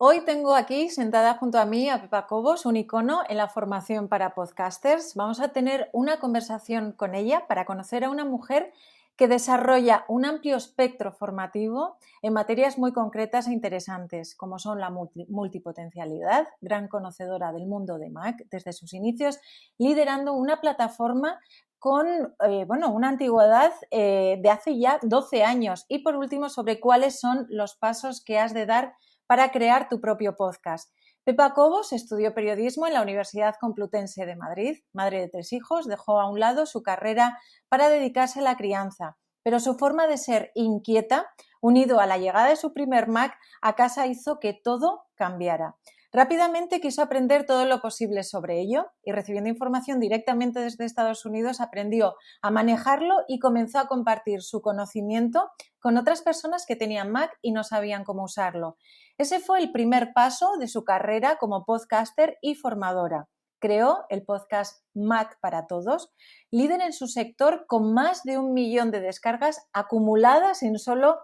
Hoy tengo aquí sentada junto a mí a Pepa Cobos, un icono en la formación para podcasters. Vamos a tener una conversación con ella para conocer a una mujer que desarrolla un amplio espectro formativo en materias muy concretas e interesantes, como son la multipotencialidad, gran conocedora del mundo de Mac desde sus inicios, liderando una plataforma con una antigüedad de hace ya 12 años. Y por último, sobre cuáles son los pasos que has de dar para crear tu propio podcast. Pepa Cobos estudió periodismo en la Universidad Complutense de Madrid. Madre de 3 hijos, dejó a un lado su carrera para dedicarse a la crianza, pero su forma de ser inquieta, unido a la llegada de su primer Mac a casa, hizo que todo cambiara. Rápidamente quiso aprender todo lo posible sobre ello y, recibiendo información directamente desde Estados Unidos, aprendió a manejarlo y comenzó a compartir su conocimiento con otras personas que tenían Mac y no sabían cómo usarlo. Ese fue el primer paso de su carrera como podcaster y formadora. Creó el podcast Mac para Todos, líder en su sector con más de 1 millón de descargas acumuladas en solo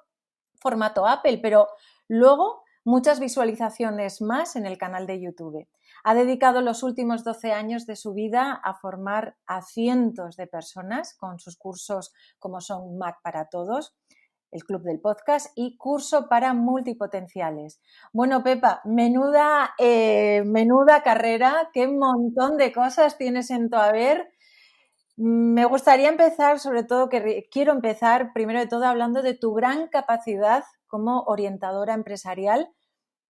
formato Apple, pero luego muchas visualizaciones más en el canal de YouTube. Ha dedicado los últimos 12 años de su vida a formar a cientos de personas con sus cursos como son Mac para Todos, el Club del Podcast y Curso para Multipotenciales. Bueno, Pepa, menuda carrera, qué montón de cosas tienes en tu haber. Me gustaría empezar, quiero empezar primero de todo hablando de tu gran capacidad como orientadora empresarial,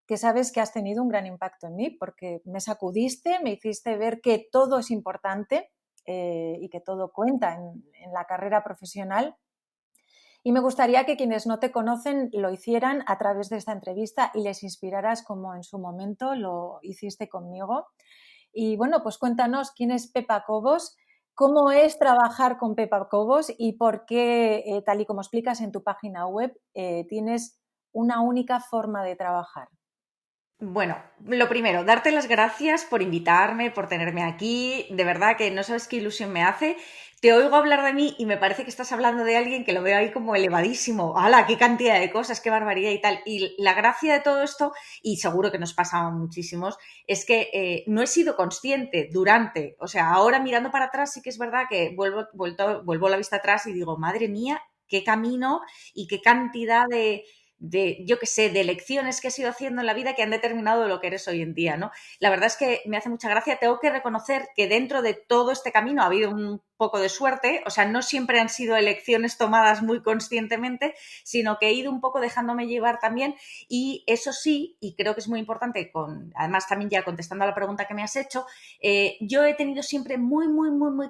que sabes que has tenido un gran impacto en mí porque me sacudiste, me hiciste ver que todo es importante y que todo cuenta en la carrera profesional. Y me gustaría que quienes no te conocen lo hicieran a través de esta entrevista y les inspiraras como en su momento lo hiciste conmigo. Y bueno, pues cuéntanos quién es Pepa Cobos, cómo es trabajar con Pepa Cobos y por qué, tal y como explicas en tu página web, tienes una única forma de trabajar. Bueno, lo primero, darte las gracias por invitarme, por tenerme aquí. De verdad que no sabes qué ilusión me hace. Te oigo hablar de mí y me parece que estás hablando de alguien que lo veo ahí como elevadísimo. ¡Hala! ¡Qué cantidad de cosas! ¡Qué barbaridad y tal! Y la gracia de todo esto, y seguro que nos pasaba a muchísimos, es que no he sido consciente durante, o sea, ahora mirando para atrás sí que es verdad que vuelvo la vista atrás y digo, madre mía, qué camino y qué cantidad yo qué sé, de lecciones que has ido haciendo en la vida que han determinado lo que eres hoy en día, ¿no? La verdad es que me hace mucha gracia. Tengo que reconocer que dentro de todo este camino ha habido un poco de suerte, o sea, no siempre han sido elecciones tomadas muy conscientemente, sino que he ido un poco dejándome llevar también, y eso sí, y creo que es muy importante, además también ya contestando a la pregunta que me has hecho, yo he tenido siempre muy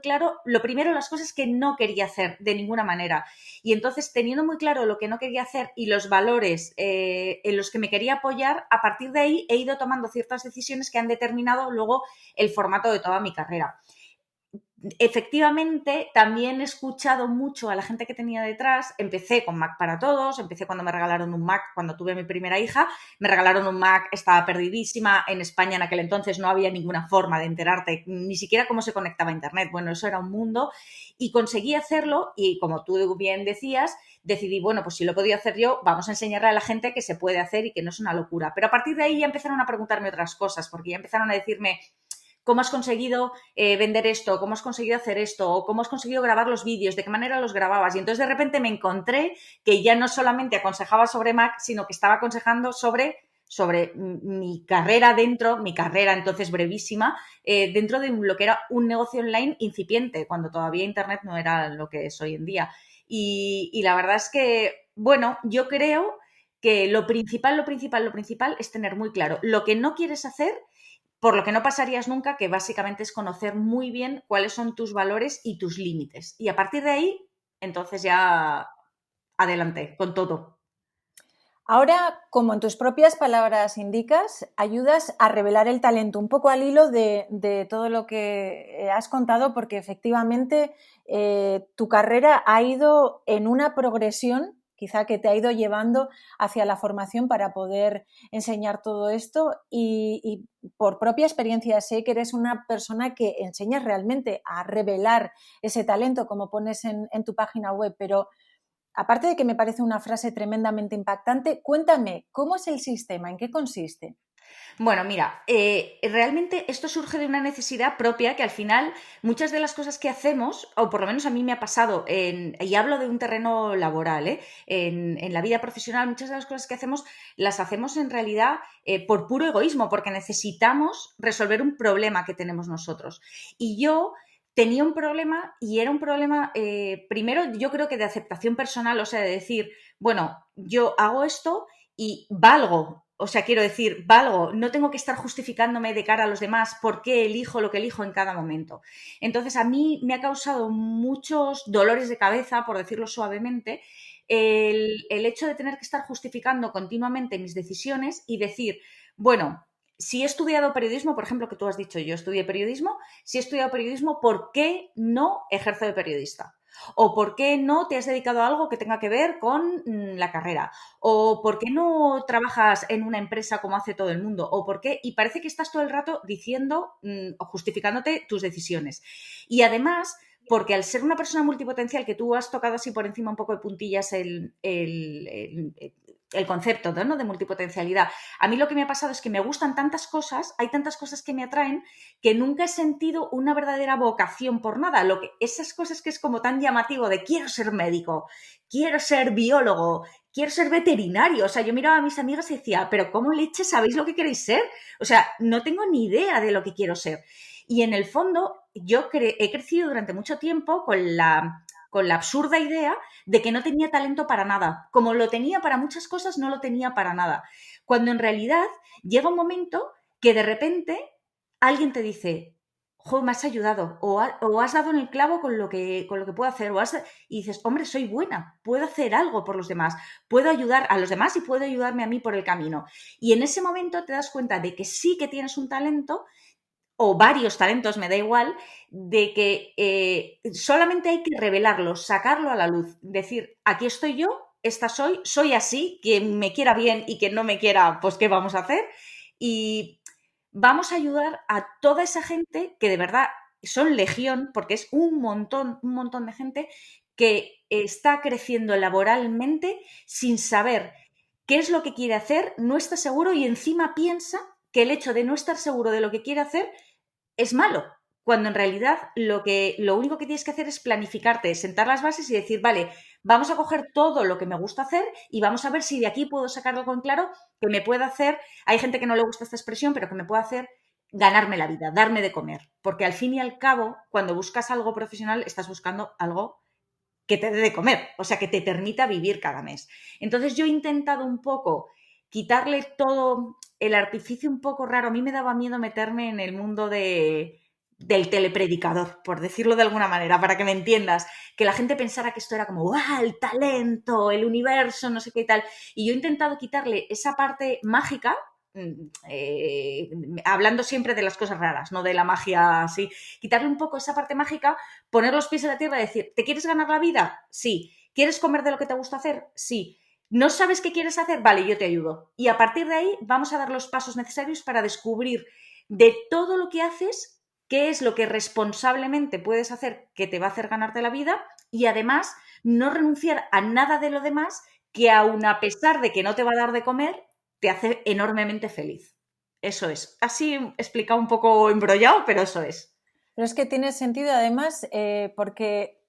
claro, lo primero, las cosas que no quería hacer de ninguna manera. Y entonces, teniendo muy claro lo que no quería hacer y los valores en los que me quería apoyar, a partir de ahí he ido tomando ciertas decisiones que han determinado luego el formato de toda mi carrera. Efectivamente, también he escuchado mucho a la gente que tenía detrás. Empecé con Mac para Todos, empecé cuando me regalaron un Mac, cuando tuve mi primera hija, me regalaron un Mac, estaba perdidísima. En España en aquel entonces no había ninguna forma de enterarte, ni siquiera cómo se conectaba a Internet. Bueno, eso era un mundo y conseguí hacerlo, y como tú bien decías, decidí, bueno, pues si lo podía hacer yo, vamos a enseñarle a la gente que se puede hacer y que no es una locura. Pero a partir de ahí ya empezaron a preguntarme otras cosas, porque ya empezaron a decirme, ¿cómo has conseguido vender esto? ¿Cómo has conseguido hacer esto? ¿O cómo has conseguido grabar los vídeos? ¿De qué manera los grababas? Y entonces de repente me encontré que ya no solamente aconsejaba sobre Mac, sino que estaba aconsejando sobre mi carrera mi carrera entonces brevísima, dentro de lo que era un negocio online incipiente, cuando todavía Internet no era lo que es hoy en día. Y la verdad es que, bueno, yo creo que lo principal es tener muy claro lo que no quieres hacer, por lo que no pasarías nunca, que básicamente es conocer muy bien cuáles son tus valores y tus límites. Y a partir de ahí, entonces ya adelante con todo. Ahora, como en tus propias palabras indicas, ayudas a revelar el talento, un poco al hilo de todo lo que has contado, porque efectivamente tu carrera ha ido en una progresión, quizá que te ha ido llevando hacia la formación para poder enseñar todo esto, y por propia experiencia sé que eres una persona que enseñas realmente a revelar ese talento, como pones en tu página web, pero aparte de que me parece una frase tremendamente impactante, cuéntame, ¿cómo es el sistema? ¿En qué consiste? Bueno, mira, realmente esto surge de una necesidad propia que al final muchas de las cosas que hacemos, o por lo menos a mí me ha pasado, y hablo de un terreno laboral, en la vida profesional, muchas de las cosas que hacemos las hacemos en realidad por puro egoísmo, porque necesitamos resolver un problema que tenemos nosotros. Y yo tenía un problema y era un problema, primero yo creo que de aceptación personal, o sea, de decir, bueno, yo hago esto y valgo, o sea, quiero decir, valgo, no tengo que estar justificándome de cara a los demás por qué elijo lo que elijo en cada momento. Entonces, a mí me ha causado muchos dolores de cabeza, por decirlo suavemente, el hecho de tener que estar justificando continuamente mis decisiones y decir, bueno, si he estudiado periodismo, por ejemplo, que tú has dicho, yo estudié periodismo, si he estudiado periodismo, ¿por qué no ejerzo de periodista? ¿O por qué no te has dedicado a algo que tenga que ver con la carrera? ¿O por qué no trabajas en una empresa como hace todo el mundo? ¿O por qué? Y parece que estás todo el rato diciendo o justificándote tus decisiones. Y además, porque al ser una persona multipotencial, que tú has tocado así por encima un poco de puntillas el concepto, ¿no?, de multipotencialidad. A mí lo que me ha pasado es que me gustan tantas cosas, hay tantas cosas que me atraen, que nunca he sentido una verdadera vocación por nada. Esas cosas que es como tan llamativo de quiero ser médico, quiero ser biólogo, quiero ser veterinario. O sea, yo miraba a mis amigas y decía, pero ¿cómo leche sabéis lo que queréis ser? O sea, no tengo ni idea de lo que quiero ser. Y en el fondo, yo he crecido durante mucho tiempo con la absurda idea de que no tenía talento para nada. Como lo tenía para muchas cosas, no lo tenía para nada. Cuando en realidad llega un momento que de repente alguien te dice, jo, me has ayudado, o has dado en el clavo con lo que puedo hacer, y dices, hombre, soy buena, puedo hacer algo por los demás, puedo ayudar a los demás y puedo ayudarme a mí por el camino. Y en ese momento te das cuenta de que sí que tienes un talento o varios talentos, me da igual, de que solamente hay que revelarlo, sacarlo a la luz, decir, aquí estoy yo, esta soy así, quien me quiera bien y quien no me quiera, pues ¿qué vamos a hacer? Y vamos a ayudar a toda esa gente que de verdad son legión, porque es un montón de gente que está creciendo laboralmente sin saber qué es lo que quiere hacer, no está seguro y encima piensa que el hecho de no estar seguro de lo que quiere hacer es malo, cuando en realidad lo único que tienes que hacer es planificarte, sentar las bases y decir, vale, vamos a coger todo lo que me gusta hacer y vamos a ver si de aquí puedo sacar algo en claro que me pueda hacer, hay gente que no le gusta esta expresión, pero que me pueda hacer ganarme la vida, darme de comer, porque al fin y al cabo, cuando buscas algo profesional, estás buscando algo que te dé de comer, o sea, que te permita vivir cada mes. Entonces yo he intentado un poco quitarle todo el artificio un poco raro. A mí me daba miedo meterme en el mundo del telepredicador, por decirlo de alguna manera, para que me entiendas, que la gente pensara que esto era como, ¡ah, el talento, el universo, no sé qué tal! Y yo he intentado quitarle esa parte mágica, hablando siempre de las cosas raras, no de la magia así, quitarle un poco esa parte mágica, poner los pies en la tierra y decir, ¿te quieres ganar la vida? Sí. ¿Quieres comer de lo que te gusta hacer? Sí. ¿No sabes qué quieres hacer? Vale, yo te ayudo. Y a partir de ahí vamos a dar los pasos necesarios para descubrir de todo lo que haces qué es lo que responsablemente puedes hacer que te va a hacer ganarte la vida y además no renunciar a nada de lo demás que aun a pesar de que no te va a dar de comer, te hace enormemente feliz. Eso es. Así explicado un poco embrollado, pero eso es. Pero es que tiene sentido además porque,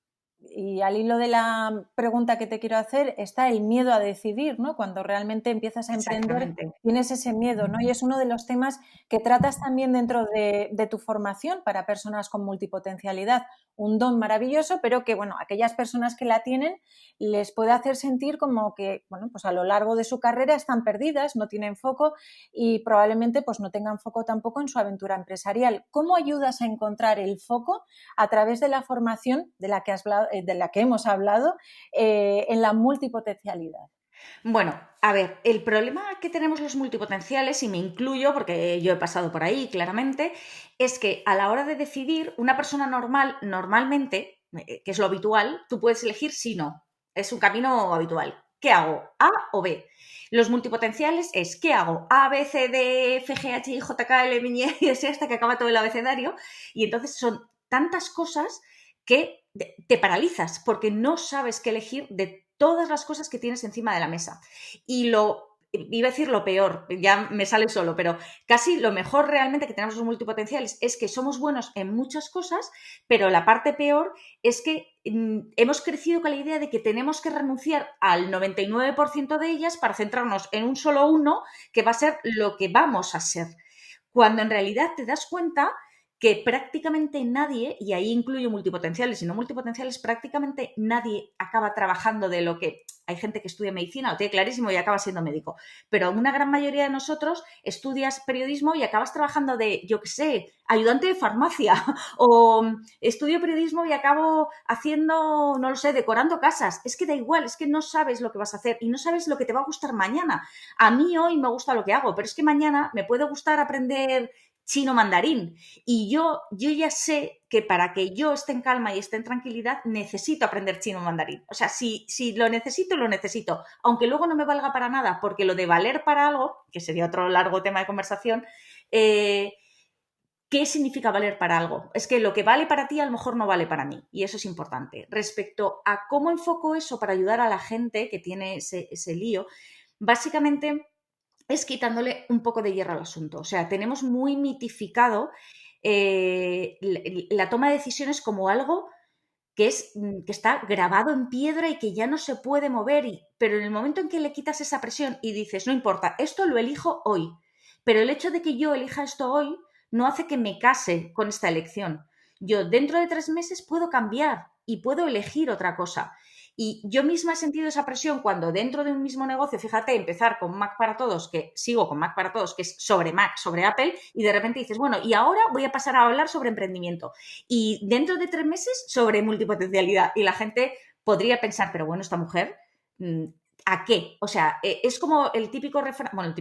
y al hilo de la pregunta que te quiero hacer, está el miedo a decidir, ¿no? Cuando realmente empiezas a emprender, Exactamente. tienes ese miedo, ¿no? Y es uno de los temas que tratas también dentro de tu formación para personas con multipotencialidad. Un don maravilloso, pero que, bueno, aquellas personas que la tienen les puede hacer sentir como que, bueno, pues a lo largo de su carrera están perdidas, no tienen foco y probablemente pues no tengan foco tampoco en su aventura empresarial. ¿Cómo ayudas a encontrar el foco a través de la formación de la que hemos hablado en la multipotencialidad? Bueno, a ver, el problema que tenemos los multipotenciales, y me incluyo porque yo he pasado por ahí claramente, es que a la hora de decidir, una persona normal, normalmente, que es lo habitual, tú puedes elegir sí o no. Es un camino habitual. ¿Qué hago? ¿A o B? Los multipotenciales es ¿qué hago? A, B, C, D, F, G, H, I, J, K, L, M, N, y S hasta que acaba todo el abecedario. Y entonces son tantas cosas que te paralizas porque no sabes qué elegir de todas las cosas que tienes encima de la mesa. Y iba a decir lo peor, ya me sale solo, pero casi lo mejor realmente que tenemos los multipotenciales es que somos buenos en muchas cosas, pero la parte peor es que hemos crecido con la idea de que tenemos que renunciar al 99% de ellas para centrarnos en un solo uno que va a ser lo que vamos a ser. Cuando en realidad te das cuenta que prácticamente nadie, y ahí incluyo multipotenciales y no multipotenciales, prácticamente nadie acaba trabajando de lo que... Hay gente que estudia medicina, lo tiene clarísimo y acaba siendo médico, pero una gran mayoría de nosotros estudias periodismo y acabas trabajando de, yo qué sé, ayudante de farmacia o estudio periodismo y acabo haciendo, no lo sé, decorando casas. Es que da igual, es que no sabes lo que vas a hacer y no sabes lo que te va a gustar mañana. A mí hoy me gusta lo que hago, pero es que mañana me puede gustar aprender chino mandarín. Y yo ya sé que para que yo esté en calma y esté en tranquilidad, necesito aprender chino mandarín. O sea, si lo necesito, lo necesito. Aunque luego no me valga para nada, porque lo de valer para algo, que sería otro largo tema de conversación, ¿qué significa valer para algo? Es que lo que vale para ti a lo mejor no vale para mí. Y eso es importante. Respecto a cómo enfoco eso para ayudar a la gente que tiene ese lío, básicamente es quitándole un poco de hierro al asunto. O sea, tenemos muy mitificado la toma de decisiones como algo que está grabado en piedra y que ya no se puede mover. Pero en el momento en que le quitas esa presión y dices, no importa, esto lo elijo hoy, pero el hecho de que yo elija esto hoy no hace que me case con esta elección. Yo dentro de 3 meses puedo cambiar y puedo elegir otra cosa. Y yo misma he sentido esa presión cuando dentro de un mismo negocio, fíjate, empezar con Mac para todos, que sigo con Mac para todos, que es sobre Mac, sobre Apple, y de repente dices, bueno, y ahora voy a pasar a hablar sobre emprendimiento. Y dentro de 3 meses sobre multipotencialidad. Y la gente podría pensar, pero bueno, esta mujer, ¿a qué? O sea, es como el típico refrán, bueno,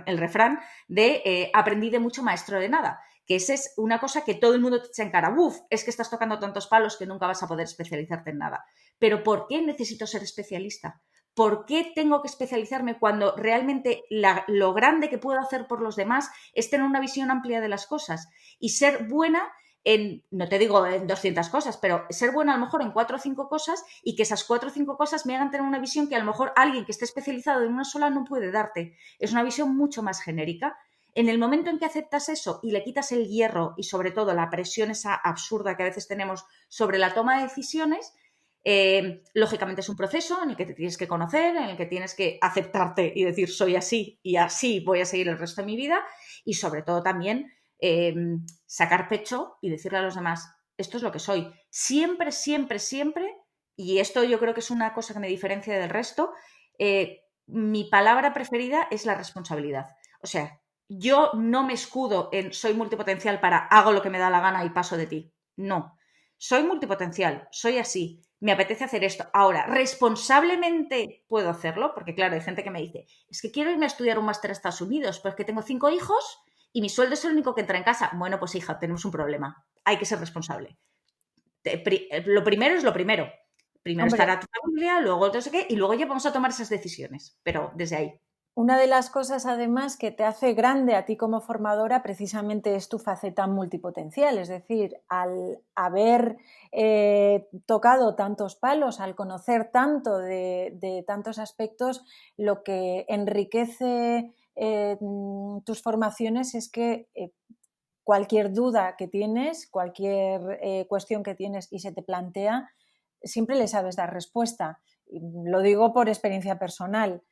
el refrán de aprendí de mucho, maestro de nada. Que esa es una cosa que todo el mundo te echa en cara. Uf, es que estás tocando tantos palos que nunca vas a poder especializarte en nada. Pero ¿por qué necesito ser especialista? ¿Por qué tengo que especializarme cuando realmente lo grande que puedo hacer por los demás es tener una visión amplia de las cosas y ser buena en, no te digo en 200 cosas, pero ser buena a lo mejor en 4 o 5 cosas y que esas 4 o 5 cosas me hagan tener una visión que a lo mejor alguien que esté especializado en una sola no puede darte? Es una visión mucho más genérica. En el momento en que aceptas eso y le quitas el hierro y sobre todo la presión esa absurda que a veces tenemos sobre la toma de decisiones, lógicamente es un proceso en el que te tienes que conocer, en el que tienes que aceptarte y decir soy así y así voy a seguir el resto de mi vida y sobre todo también sacar pecho y decirle a los demás esto es lo que soy. Siempre, siempre, siempre, y esto yo creo que es una cosa que me diferencia del resto, mi palabra preferida es la responsabilidad. O sea, yo no me escudo en soy multipotencial para hago lo que me da la gana y paso de ti. No. Soy multipotencial, soy así, me apetece hacer esto. Ahora, responsablemente puedo hacerlo, porque claro, hay gente que me dice, es que quiero irme a estudiar un máster a Estados Unidos, pues que tengo 5 hijos y mi sueldo es el único que entra en casa. Bueno, pues hija, tenemos un problema. Hay que ser responsable. Lo primero es lo primero. Primero Hombre, estará tu familia, luego no sé qué, y luego ya vamos a tomar esas decisiones. Pero desde ahí. una de las cosas además que te hace grande a ti como formadora precisamente es tu faceta multipotencial, es decir, al haber tocado tantos palos, al conocer tanto de tantos aspectos, lo que enriquece tus formaciones es que cualquier duda que tienes, cualquier cuestión que tienes y se te plantea, siempre le sabes dar respuesta. Lo digo por experiencia personal.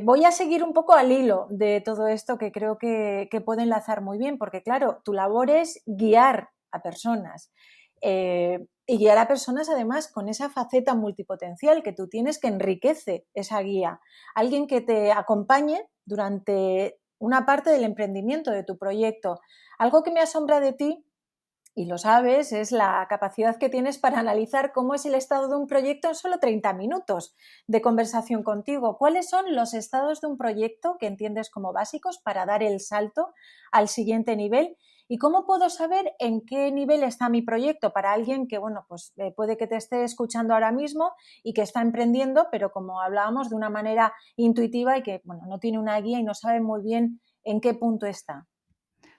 Voy a seguir un poco al hilo de todo esto que creo que puede enlazar muy bien, porque claro, tu labor es guiar a personas y guiar a personas además con esa faceta multipotencial que tú tienes que enriquece esa guía. Alguien que te acompañe durante una parte del emprendimiento de tu proyecto. Algo que me asombra de ti y lo sabes, es la capacidad que tienes para analizar cómo es el estado de un proyecto en solo 30 minutos de conversación contigo. ¿Cuáles son los estados de un proyecto que entiendes como básicos para dar el salto al siguiente nivel? ¿Y cómo puedo saber en qué nivel está mi proyecto para alguien que, bueno, pues puede que te esté escuchando ahora mismo y que está emprendiendo, pero como hablábamos, de una manera intuitiva y que, bueno, no tiene una guía y no sabe muy bien en qué punto está?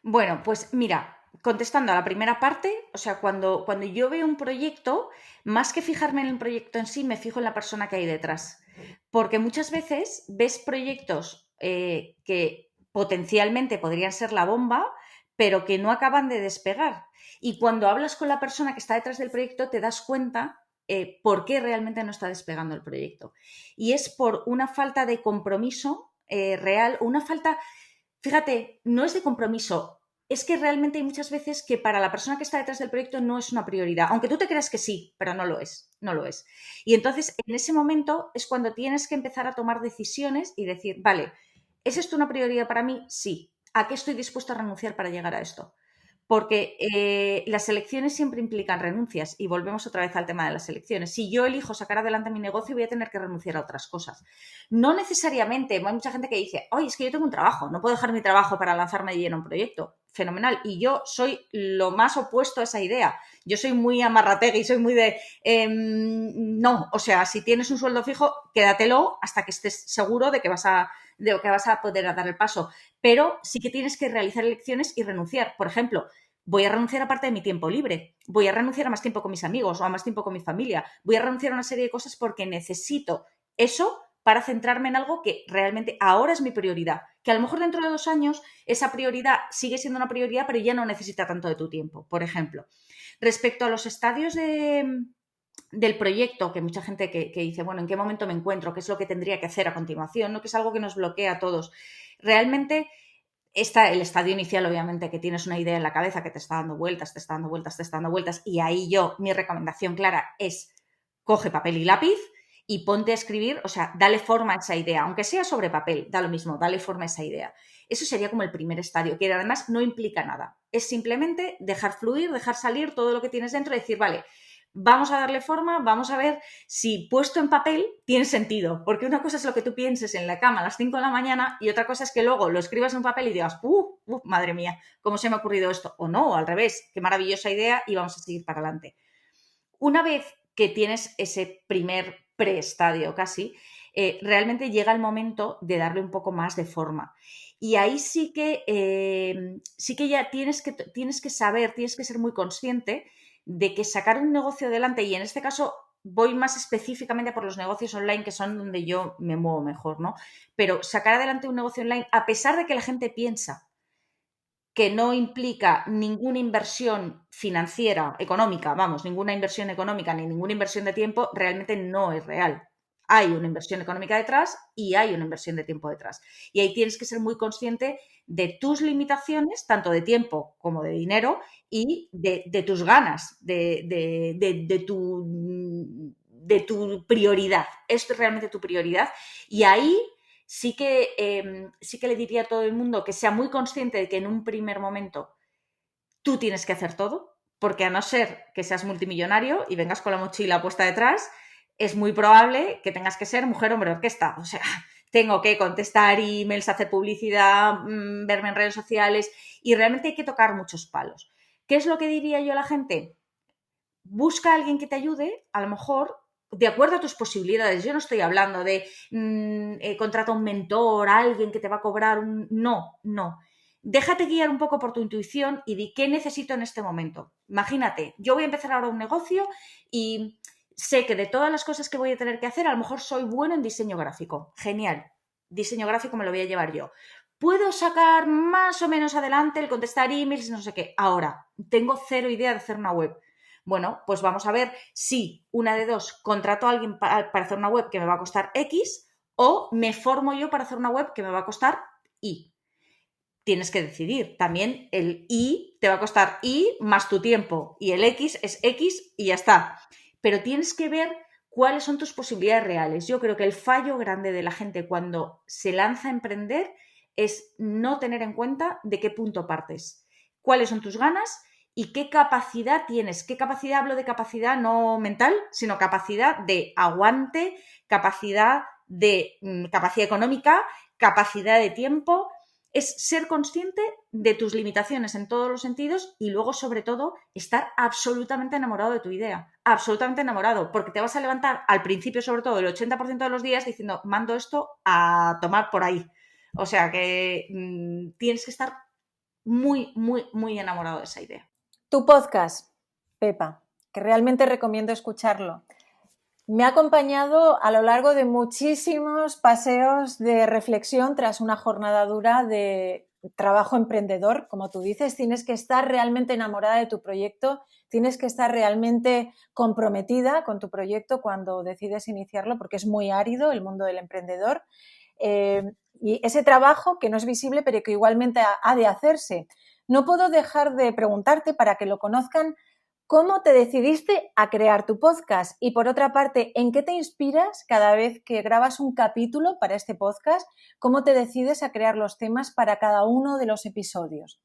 Bueno, pues mira, contestando a la primera parte, o sea, cuando yo veo un proyecto, más que fijarme en el proyecto en sí, me fijo en la persona que hay detrás. Porque muchas veces ves proyectos que potencialmente podrían ser la bomba, pero que no acaban de despegar. Y cuando hablas con la persona que está detrás del proyecto, te das cuenta por qué realmente no está despegando el proyecto. Y es por una falta de compromiso real, o una falta, fíjate, no es de compromiso, es que realmente hay muchas veces que para la persona que está detrás del proyecto no es una prioridad, aunque tú te creas que sí, pero no lo es, no lo es. Y entonces en ese momento es cuando tienes que empezar a tomar decisiones y decir, vale, ¿es esto una prioridad para mí? Sí. ¿A qué estoy dispuesto a renunciar para llegar a esto? Porque las elecciones siempre implican renuncias y volvemos otra vez al tema de las elecciones. Si yo elijo sacar adelante mi negocio, voy a tener que renunciar a otras cosas. No necesariamente, hay mucha gente que dice, oye, es que yo tengo un trabajo, no puedo dejar mi trabajo para lanzarme de lleno a un proyecto. Fenomenal. Y yo soy lo más opuesto a esa idea. Yo soy muy amarrategui, soy muy de, no, o sea, si tienes un sueldo fijo, quédatelo hasta que estés seguro de que vas a poder dar el paso. Pero sí que tienes que realizar elecciones y renunciar. Por ejemplo, voy a renunciar a parte de mi tiempo libre, voy a renunciar a más tiempo con mis amigos o a más tiempo con mi familia, voy a renunciar a una serie de cosas porque necesito eso para centrarme en algo que realmente ahora es mi prioridad. Que a lo mejor dentro de 2 años esa prioridad sigue siendo una prioridad, pero ya no necesita tanto de tu tiempo, por ejemplo. Respecto a los estadios del proyecto, que mucha gente que dice, bueno, ¿en qué momento me encuentro? ¿Qué es lo que tendría que hacer a continuación? ¿No? Que es algo que nos bloquea a todos. Realmente está el estadio inicial, obviamente, que tienes una idea en la cabeza que te está dando vueltas, te está dando vueltas, te está dando vueltas, y ahí mi recomendación clara es, coge papel y lápiz y ponte a escribir, o sea, dale forma a esa idea, aunque sea sobre papel, da lo mismo, dale forma a esa idea. Eso sería como el primer estadio, que además no implica nada. Es simplemente dejar fluir, dejar salir todo lo que tienes dentro y decir, vale, vamos a darle forma, vamos a ver si puesto en papel tiene sentido. Porque una cosa es lo que tú pienses en la cama a las 5 de la mañana y otra cosa es que luego lo escribas en un papel y digas, madre mía, ¿cómo se me ha ocurrido esto? O no, o al revés, qué maravillosa idea y vamos a seguir para adelante. Una vez que tienes ese primer preestadio casi, realmente llega el momento de darle un poco más de forma. Y ahí sí que ya tienes que saber, tienes que ser muy consciente de que sacar un negocio adelante, y en este caso voy más específicamente por los negocios online, que son donde yo me muevo mejor, ¿no? Pero sacar adelante un negocio online, a pesar de que la gente piensa que no implica ninguna inversión financiera, económica, vamos, ninguna inversión económica ni ninguna inversión de tiempo, realmente no es real. Hay una inversión económica detrás y hay una inversión de tiempo detrás. Y ahí tienes que ser muy consciente de tus limitaciones, tanto de tiempo como de dinero, y de tus ganas, de tu prioridad. Esto es realmente tu prioridad. Y ahí sí que le diría a todo el mundo que sea muy consciente de que en un primer momento tú tienes que hacer todo, porque a no ser que seas multimillonario y vengas con la mochila puesta detrás, es muy probable que tengas que ser mujer, hombre, orquesta. O sea, tengo que contestar emails, hacer publicidad, verme en redes sociales, y realmente hay que tocar muchos palos. ¿Qué es lo que diría yo a la gente? Busca a alguien que te ayude, a lo mejor de acuerdo a tus posibilidades. Yo no estoy hablando de contrata un mentor, alguien que te va a cobrar un... No, no. Déjate guiar un poco por tu intuición y di qué necesito en este momento. Imagínate, yo voy a empezar ahora un negocio y sé que de todas las cosas que voy a tener que hacer, a lo mejor soy bueno en diseño gráfico. Genial. Diseño gráfico me lo voy a llevar yo. Puedo sacar más o menos adelante el contestar emails, no sé qué. Ahora, tengo cero idea de hacer una web. Bueno, pues vamos a ver si una de dos, contrato a alguien para hacer una web que me va a costar X, o me formo yo para hacer una web que me va a costar Y. Tienes que decidir. También el Y te va a costar Y más tu tiempo, y el X es X y ya está. Pero tienes que ver cuáles son tus posibilidades reales. Yo creo que el fallo grande de la gente cuando se lanza a emprender es no tener en cuenta de qué punto partes, cuáles son tus ganas y qué capacidad tienes. ¿Qué capacidad? Hablo de capacidad no mental, sino capacidad de aguante, capacidad capacidad económica, capacidad de tiempo. Es ser consciente de tus limitaciones en todos los sentidos y luego, sobre todo, estar absolutamente enamorado de tu idea. Absolutamente enamorado, porque te vas a levantar al principio, sobre todo, el 80% de los días diciendo, mando esto a tomar por ahí. O sea que tienes que estar muy, muy, muy enamorado de esa idea. Tu podcast, Pepa, que realmente recomiendo escucharlo. Me ha acompañado a lo largo de muchísimos paseos de reflexión tras una jornada dura de trabajo emprendedor. Como tú dices, tienes que estar realmente enamorada de tu proyecto, tienes que estar realmente comprometida con tu proyecto cuando decides iniciarlo, porque es muy árido el mundo del emprendedor. Y ese trabajo que no es visible, pero que igualmente ha de hacerse. No puedo dejar de preguntarte, para que lo conozcan, ¿cómo te decidiste a crear tu podcast? Y por otra parte, ¿en qué te inspiras cada vez que grabas un capítulo para este podcast? ¿Cómo te decides a crear los temas para cada uno de los episodios?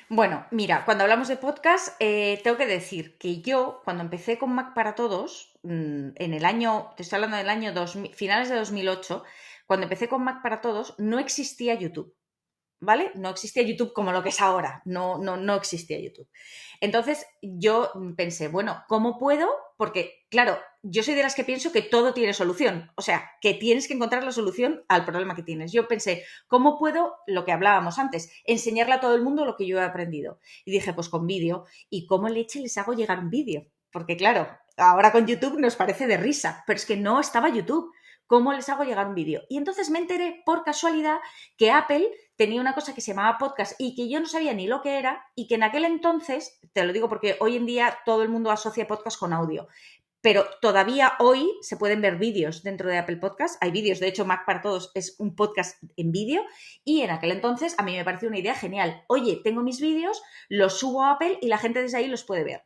Bueno, mira, cuando hablamos de podcast, tengo que decir que yo, cuando empecé con Mac para Todos, en el año, te estoy hablando del año 2000, finales de 2008, cuando empecé con Mac para Todos, no existía YouTube. ¿Vale? No existía YouTube como lo que es ahora, no existía YouTube. Entonces yo pensé, bueno, ¿cómo puedo? Porque, claro, yo soy de las que pienso que todo tiene solución, o sea, que tienes que encontrar la solución al problema que tienes. Yo pensé, ¿cómo puedo, lo que hablábamos antes, enseñarle a todo el mundo lo que yo he aprendido? Y dije, pues con vídeo. ¿Y cómo leche les hago llegar un vídeo? Porque, claro, ahora con YouTube nos parece de risa, pero es que no estaba YouTube. ¿Cómo les hago llegar un vídeo? Y entonces me enteré por casualidad que Apple tenía una cosa que se llamaba podcast y que yo no sabía ni lo que era, y que en aquel entonces, te lo digo porque hoy en día todo el mundo asocia podcast con audio, pero todavía hoy se pueden ver vídeos dentro de Apple Podcast. Hay vídeos, de hecho Mac para Todos es un podcast en vídeo, y en aquel entonces a mí me pareció una idea genial. Oye, tengo mis vídeos, los subo a Apple y la gente desde ahí los puede ver.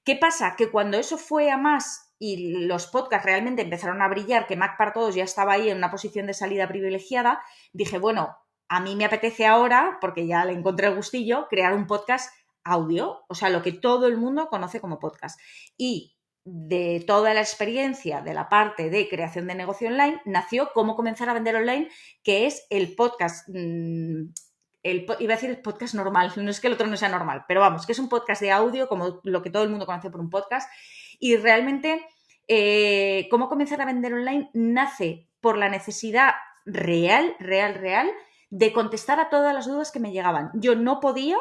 ¿Qué pasa? Que cuando eso fue a más y los podcasts realmente empezaron a brillar, que Mac para Todos ya estaba ahí en una posición de salida privilegiada, dije, bueno, a mí me apetece ahora, porque ya le encontré el gustillo, crear un podcast audio, o sea, lo que todo el mundo conoce como podcast. Y de toda la experiencia de la parte de creación de negocio online, nació Cómo comenzar a vender online, que es el podcast, iba a decir el podcast normal, no es que el otro no sea normal, pero vamos, que es un podcast de audio, como lo que todo el mundo conoce por un podcast, y realmente Cómo comenzar a vender online nace por la necesidad real de contestar a todas las dudas que me llegaban. Yo no podía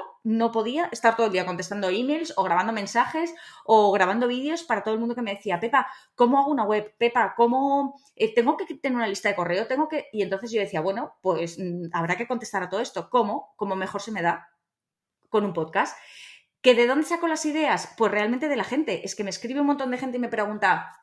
estar todo el día contestando emails o grabando mensajes o grabando vídeos para todo el mundo que me decía, Pepa, ¿cómo hago una web? Pepa, ¿cómo tengo que tener una lista de correo? Y entonces yo decía, bueno, pues habrá que contestar a todo esto. ¿Cómo? Como mejor se me da con un podcast. ¿Que de dónde saco las ideas? Pues realmente de la gente. Es que me escribe un montón de gente y me pregunta,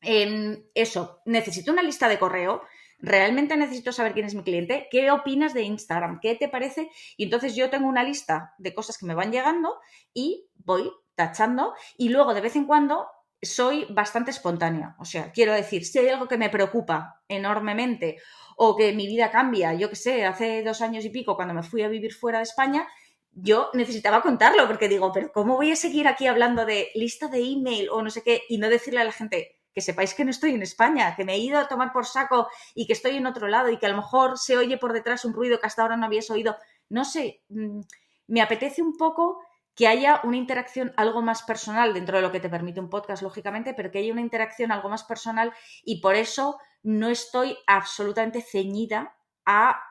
eso, necesito una lista de correo, realmente necesito saber quién es mi cliente, ¿qué opinas de Instagram? ¿Qué te parece? Y entonces yo tengo una lista de cosas que me van llegando y voy tachando, y luego de vez en cuando soy bastante espontánea. O sea, quiero decir, si hay algo que me preocupa enormemente o que mi vida cambia, yo qué sé, hace 2 años y pico cuando me fui a vivir fuera de España, yo necesitaba contarlo porque digo, pero ¿cómo voy a seguir aquí hablando de lista de email o no sé qué y no decirle a la gente que sepáis que no estoy en España, que me he ido a tomar por saco y que estoy en otro lado y que a lo mejor se oye por detrás un ruido que hasta ahora no habías oído? No sé, me apetece un poco que haya una interacción algo más personal dentro de lo que te permite un podcast, lógicamente, pero que haya una interacción algo más personal, y por eso no estoy absolutamente ceñida a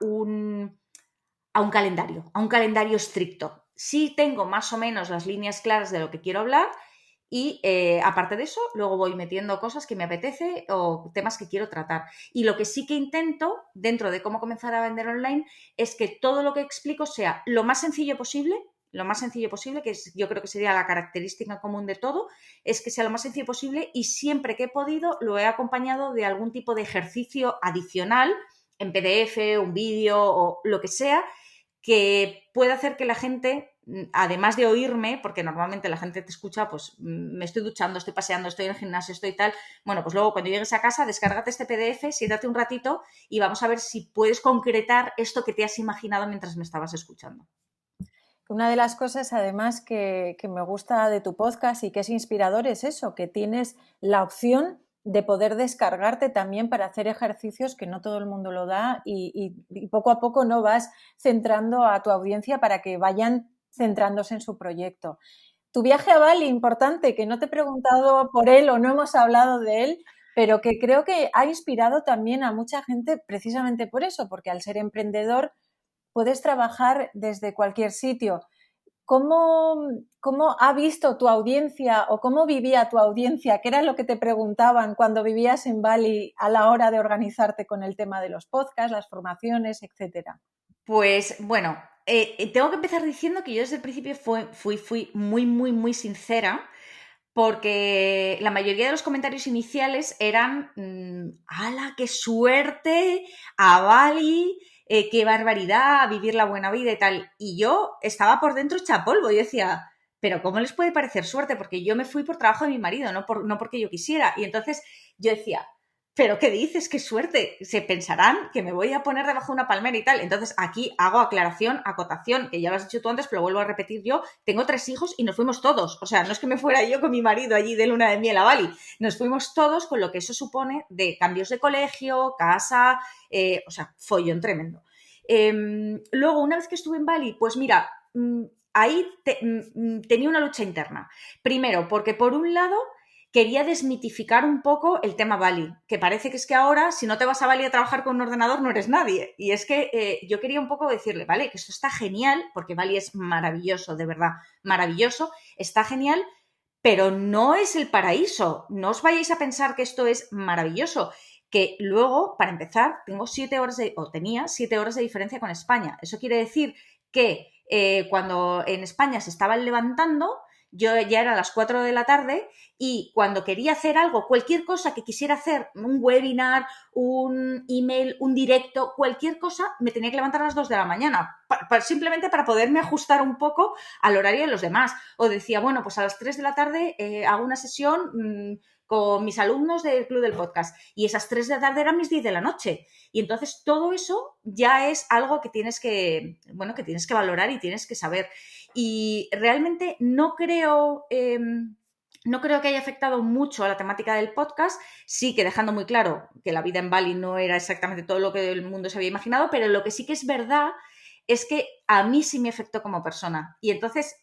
a un calendario estricto. Sí tengo más o menos las líneas claras de lo que quiero hablar, y aparte de eso, luego voy metiendo cosas que me apetece o temas que quiero tratar. Y lo que sí que intento, dentro de Cómo comenzar a vender online, es que todo lo que explico sea lo más sencillo posible, que yo creo que sería la característica común de todo, es que sea lo más sencillo posible, y siempre que he podido lo he acompañado de algún tipo de ejercicio adicional en PDF, un vídeo o lo que sea, que puede hacer que la gente, además de oírme, porque normalmente la gente te escucha, pues me estoy duchando, estoy paseando, estoy en el gimnasio, estoy tal, bueno, pues luego cuando llegues a casa, descárgate este PDF, siéntate un ratito y vamos a ver si puedes concretar esto que te has imaginado mientras me estabas escuchando. Una de las cosas, además, que me gusta de tu podcast y que es inspirador es eso, que tienes la opción de poder descargarte también para hacer ejercicios que no todo el mundo lo da, y poco a poco no vas centrando a tu audiencia para que vayan centrándose en su proyecto. Tu viaje a Bali, importante, que no te he preguntado por él o no hemos hablado de él, pero que creo que ha inspirado también a mucha gente precisamente por eso, porque al ser emprendedor puedes trabajar desde cualquier sitio. ¿Cómo ha visto tu audiencia o cómo vivía tu audiencia? ¿Qué era lo que te preguntaban cuando vivías en Bali a la hora de organizarte con el tema de los podcasts, las formaciones, etcétera? Pues bueno, tengo que empezar diciendo que yo desde el principio fui muy, muy, muy sincera, porque la mayoría de los comentarios iniciales eran, ¡hala, qué suerte! A Bali, qué barbaridad, a vivir la buena vida y tal. Y yo estaba por dentro hecha polvo. Yo decía, pero ¿cómo les puede parecer suerte? Porque yo me fui por trabajo de mi marido, no porque yo quisiera. Y entonces yo decía, ¿pero qué dices? ¡Qué suerte! Se pensarán que me voy a poner debajo de una palmera y tal. Entonces aquí hago aclaración, acotación, que ya lo has dicho tú antes, pero lo vuelvo a repetir yo. Tengo 3 hijos y nos fuimos todos. O sea, no es que me fuera yo con mi marido allí de luna de miel a Bali. Nos fuimos todos con lo que eso supone de cambios de colegio, casa, o sea, follón tremendo. Luego, una vez que estuve en Bali, pues mira, ahí tenía una lucha interna. Primero, porque por un lado quería desmitificar un poco el tema Bali, que parece que es que ahora, si no te vas a Bali a trabajar con un ordenador, no eres nadie. Y es que yo quería un poco decirle, vale, que esto está genial, porque Bali es maravilloso, de verdad, maravilloso, está genial, pero no es el paraíso. No os vayáis a pensar que esto es maravilloso. Que luego, para empezar, tenía 7 horas de diferencia con España. Eso quiere decir que cuando en España se estaban levantando, yo ya era a las 4 de la tarde y cuando quería hacer algo, cualquier cosa que quisiera hacer, un webinar, un email, un directo, cualquier cosa, me tenía que levantar a las 2 de la mañana, simplemente para poderme ajustar un poco al horario de los demás. O decía, bueno, pues a las 3 de la tarde hago una sesión con mis alumnos del Club del Podcast y esas 3 de la tarde eran mis 10 de la noche. Y entonces todo eso ya es algo que tienes que, bueno, que tienes que valorar y tienes que saber. Y realmente no creo que haya afectado mucho a la temática del podcast, sí que dejando muy claro que la vida en Bali no era exactamente todo lo que el mundo se había imaginado, pero lo que sí que es verdad es que a mí sí me afectó como persona. Y entonces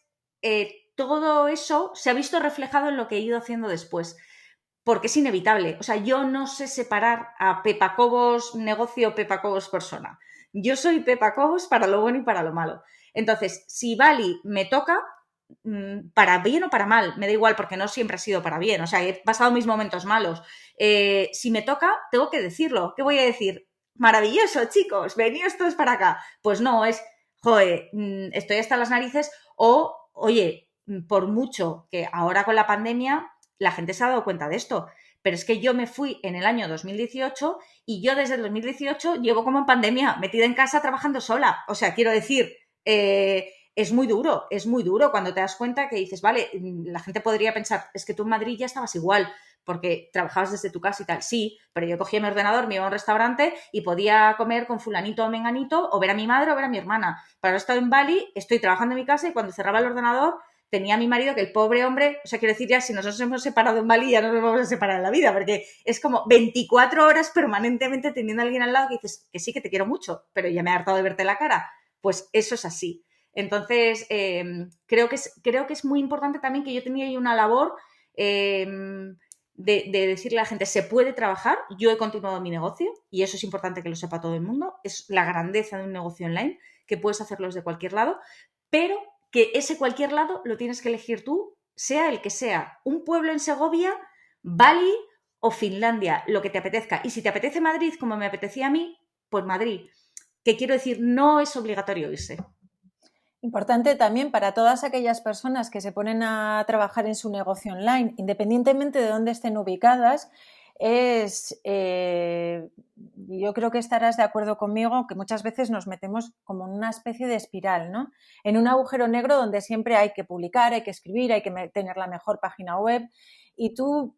todo eso se ha visto reflejado en lo que he ido haciendo después, porque es inevitable. O sea, yo no sé separar a Pepa Cobos negocio, Pepa Cobos persona. Yo soy Pepa Cobos para lo bueno y para lo malo. Entonces, si Bali me toca, para bien o para mal, me da igual porque no siempre ha sido para bien, o sea, he pasado mis momentos malos. Si me toca, tengo que decirlo. ¿Qué voy a decir? Maravilloso, chicos, veníos todos para acá. Pues no, es, joder, estoy hasta las narices o, oye, por mucho que ahora con la pandemia la gente se ha dado cuenta de esto, pero es que yo me fui en el año 2018 y yo desde el 2018 llevo como en pandemia, metida en casa trabajando sola. O sea, quiero decir, es muy duro cuando te das cuenta que dices, vale, la gente podría pensar, es que tú en Madrid ya estabas igual, porque trabajabas desde tu casa y tal, sí, pero yo cogía mi ordenador, me iba a un restaurante y podía comer con fulanito o menganito, o ver a mi madre o ver a mi hermana. Pero ahora he estado en Bali, estoy trabajando en mi casa y cuando cerraba el ordenador tenía a mi marido, que el pobre hombre, o sea, quiero decir, ya si nosotros hemos separado en Bali, ya no nos vamos a separar en la vida, porque es como 24 horas permanentemente teniendo a alguien al lado que dices que sí, que te quiero mucho, pero ya me he hartado de verte la cara. Pues eso es así. Entonces, creo que es muy importante también que yo tenía ahí una labor de decirle a la gente, se puede trabajar, yo he continuado mi negocio y eso es importante que lo sepa todo el mundo, es la grandeza de un negocio online, que puedes hacerlo desde cualquier lado, pero que ese cualquier lado lo tienes que elegir tú, sea el que sea, un pueblo en Segovia, Bali o Finlandia, lo que te apetezca. Y si te apetece Madrid, como me apetecía a mí, pues Madrid. Que quiero decir, no es obligatorio irse. Importante también para todas aquellas personas que se ponen a trabajar en su negocio online, independientemente de dónde estén ubicadas, yo creo que estarás de acuerdo conmigo que muchas veces nos metemos como en una especie de espiral, ¿no? En un agujero negro donde siempre hay que publicar, hay que escribir, hay que tener la mejor página web y tú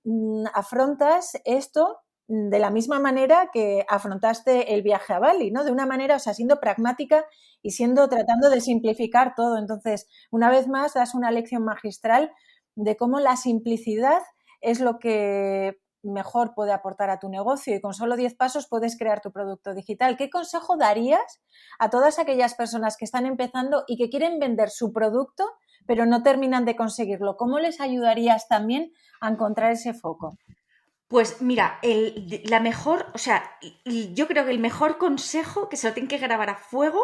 afrontas esto de la misma manera que afrontaste el viaje a Bali, ¿no? De una manera, o sea, siendo pragmática y tratando de simplificar todo. Entonces, una vez más, das una lección magistral de cómo la simplicidad es lo que mejor puede aportar a tu negocio y con solo 10 pasos puedes crear tu producto digital. ¿Qué consejo darías a todas aquellas personas que están empezando y que quieren vender su producto pero no terminan de conseguirlo? ¿Cómo les ayudarías también a encontrar ese foco? Pues mira, la mejor, o sea, yo creo que el mejor consejo que se lo tienen que grabar a fuego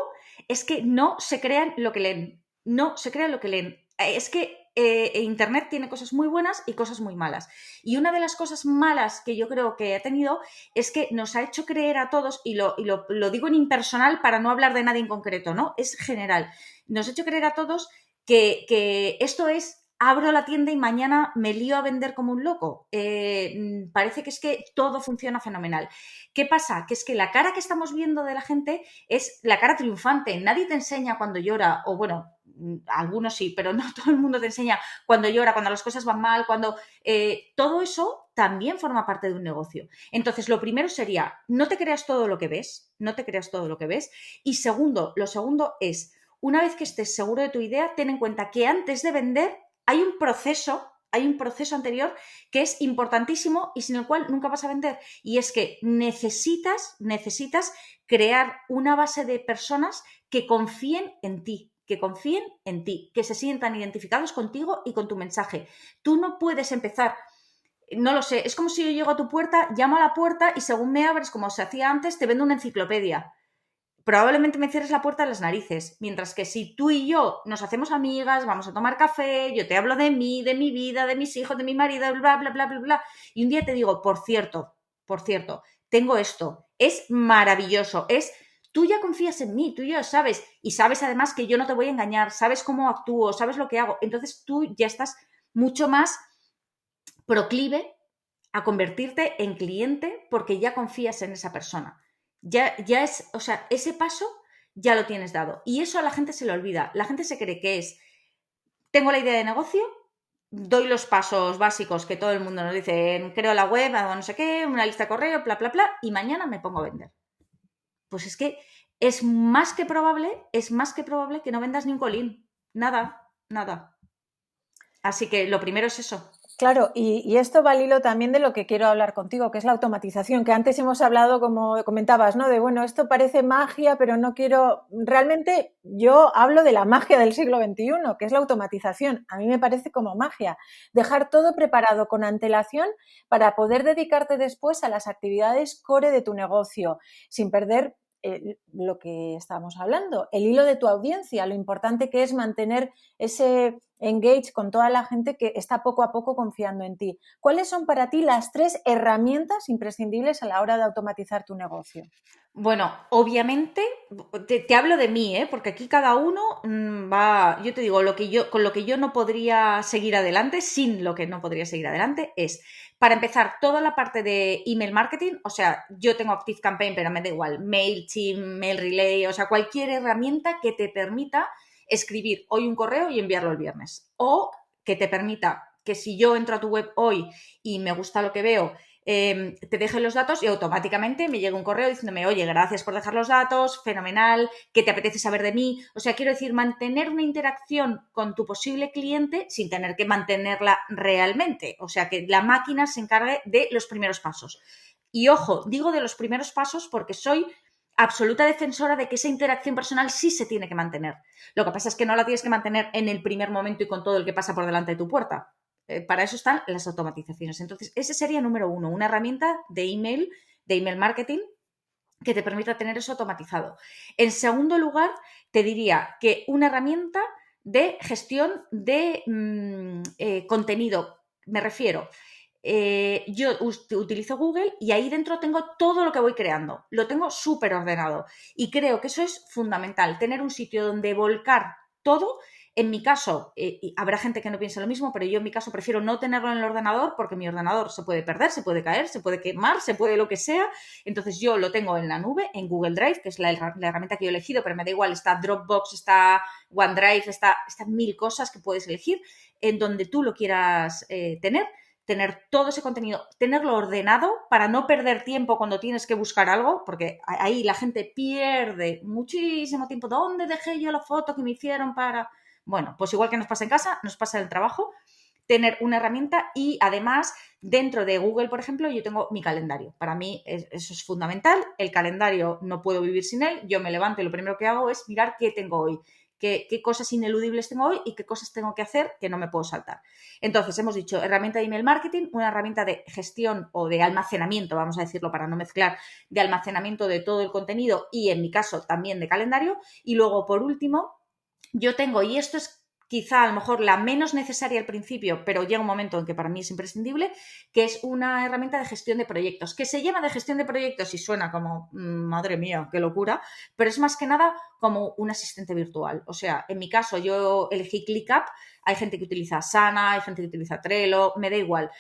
es que no se crean lo que leen. no se crean lo que leen. Es que Internet tiene cosas muy buenas y cosas muy malas. Y una de las cosas malas que yo creo que ha tenido es que nos ha hecho creer a todos, y lo digo en impersonal para no hablar de nadie en concreto, ¿no? Es general. Nos ha hecho creer a todos que esto es: abro la tienda y mañana me lío a vender como un loco. Parece que es que todo funciona fenomenal. ¿Qué pasa? Que es que la cara que estamos viendo de la gente es la cara triunfante. Nadie te enseña cuando llora, o bueno, algunos sí, pero no todo el mundo te enseña cuando llora, cuando las cosas van mal, cuando... todo eso también forma parte de un negocio. Entonces, lo primero sería: no te creas todo lo que ves, no te creas todo lo que ves. Y segundo, lo segundo es: una vez que estés seguro de tu idea, ten en cuenta que antes de vender hay un proceso anterior que es importantísimo y sin el cual nunca vas a vender. Y es que necesitas crear una base de personas que confíen en ti, que se sientan identificados contigo y con tu mensaje. Tú no puedes empezar... No lo sé, es como si yo llego a tu puerta, llamo a la puerta y según me abres, como se hacía antes, te vendo una enciclopedia. Probablemente me cierres la puerta de las narices. Mientras que si tú y yo nos hacemos amigas, vamos a tomar café, yo te hablo de mí, de mi vida, de mis hijos, de mi marido, bla, bla, bla, bla, bla, y un día te digo: por cierto, tengo esto, es maravilloso, tú ya confías en mí, tú ya sabes, y sabes además que yo no te voy a engañar, sabes cómo actúo, sabes lo que hago, entonces tú ya estás mucho más proclive a convertirte en cliente porque ya confías en esa persona. Ya es, o sea, ese paso ya lo tienes dado. Y eso a la gente se le olvida. La gente se cree que es: tengo la idea de negocio, doy los pasos básicos que todo el mundo nos dice, creo la web, hago no sé qué, una lista de correo, bla, bla, bla, y mañana me pongo a vender. Pues es que es más que probable que no vendas ni un colín. Nada, nada. Así que lo primero es eso. Claro, y esto va al hilo también de lo que quiero hablar contigo, que es la automatización, que antes hemos hablado, como comentabas, ¿no? De, bueno, esto parece magia, pero no quiero... Realmente yo hablo de la magia del siglo XXI, que es la automatización. A mí me parece como magia. Dejar todo preparado con antelación para poder dedicarte después a las actividades core de tu negocio, sin perder lo que estábamos hablando, el hilo de tu audiencia, lo importante que es mantener ese engage con toda la gente que está poco a poco confiando en ti. ¿Cuáles son para ti las 3 herramientas imprescindibles a la hora de automatizar tu negocio? Bueno, obviamente, te hablo de mí, porque aquí cada uno va, yo te digo, con lo que yo no podría seguir adelante, sin lo que no podría seguir adelante, es, para empezar, toda la parte de email marketing. O sea, yo tengo ActiveCampaign, pero me da igual, MailChimp, MailRelay, o sea, cualquier herramienta que te permita escribir hoy un correo y enviarlo el viernes. O que te permita que si yo entro a tu web hoy y me gusta lo que veo, te dejen los datos y automáticamente me llega un correo diciéndome: oye, gracias por dejar los datos, fenomenal, ¿qué te apetece saber de mí? O sea, quiero decir, mantener una interacción con tu posible cliente sin tener que mantenerla realmente. O sea, que la máquina se encargue de los primeros pasos. Y ojo, digo de los primeros pasos porque soy absoluta defensora de que esa interacción personal sí se tiene que mantener. Lo que pasa es que no la tienes que mantener en el primer momento y con todo el que pasa por delante de tu puerta. Para eso están las automatizaciones. Entonces, ese sería número 1, una herramienta de email marketing, que te permita tener eso automatizado. En segundo lugar, te diría que una herramienta de gestión de contenido. Me refiero, yo utilizo Google y ahí dentro tengo todo lo que voy creando. Lo tengo súper ordenado. Y creo que eso es fundamental, tener un sitio donde volcar todo. En mi caso, y habrá gente que no piense lo mismo, pero yo en mi caso prefiero no tenerlo en el ordenador porque mi ordenador se puede perder, se puede caer, se puede quemar, se puede lo que sea. Entonces yo lo tengo en la nube, en Google Drive, que es la herramienta que yo he elegido, pero me da igual, está Dropbox, está OneDrive, están 1000 cosas que puedes elegir en donde tú lo quieras tener todo ese contenido, tenerlo ordenado para no perder tiempo cuando tienes que buscar algo, porque ahí la gente pierde muchísimo tiempo. ¿Dónde dejé yo la foto que me hicieron para...? Bueno, pues igual que nos pasa en casa, nos pasa en el trabajo, tener una herramienta. Y además, dentro de Google, por ejemplo, yo tengo mi calendario. Para mí eso es fundamental. El calendario no puedo vivir sin él. Yo me levanto y lo primero que hago es mirar qué tengo hoy, qué cosas ineludibles tengo hoy y qué cosas tengo que hacer que no me puedo saltar. Entonces, hemos dicho herramienta de email marketing, una herramienta de gestión o de almacenamiento, vamos a decirlo para no mezclar, de almacenamiento de todo el contenido y, en mi caso, también de calendario. Y luego, por último, yo tengo, y esto es quizá a lo mejor la menos necesaria al principio, pero llega un momento en que para mí es imprescindible, que es una herramienta de gestión de proyectos, que se llama de gestión de proyectos y suena como, madre mía, qué locura, pero es más que nada como un asistente virtual. O sea, en mi caso yo elegí ClickUp, hay gente que utiliza Asana, hay gente que utiliza Trello, me da igual.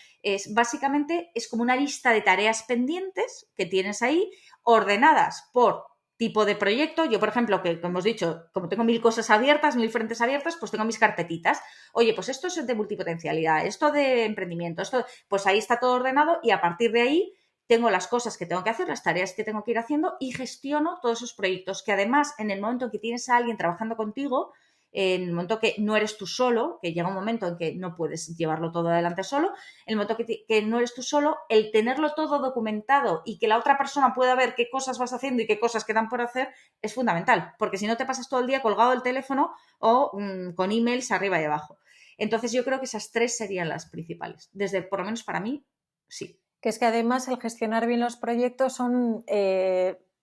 Básicamente es como una lista de tareas pendientes que tienes ahí, ordenadas por tipo de proyecto. Yo, por ejemplo, que como hemos dicho, como tengo 1000 cosas abiertas, 1000 frentes abiertas, pues tengo mis carpetitas. Oye, pues esto es de multipotencialidad, esto de emprendimiento, esto, pues ahí está todo ordenado y a partir de ahí tengo las cosas que tengo que hacer, las tareas que tengo que ir haciendo y gestiono todos esos proyectos que además en el momento en que tienes a alguien trabajando contigo, en el momento que no eres tú solo, que llega un momento en que no puedes llevarlo todo adelante solo, en el momento que no eres tú solo, el tenerlo todo documentado y que la otra persona pueda ver qué cosas vas haciendo y qué cosas quedan por hacer es fundamental, porque si no te pasas todo el día colgado del teléfono o con emails arriba y abajo. Entonces yo creo que esas 3 serían las principales. Desde, por lo menos para mí, sí. Que es que además el gestionar bien los proyectos son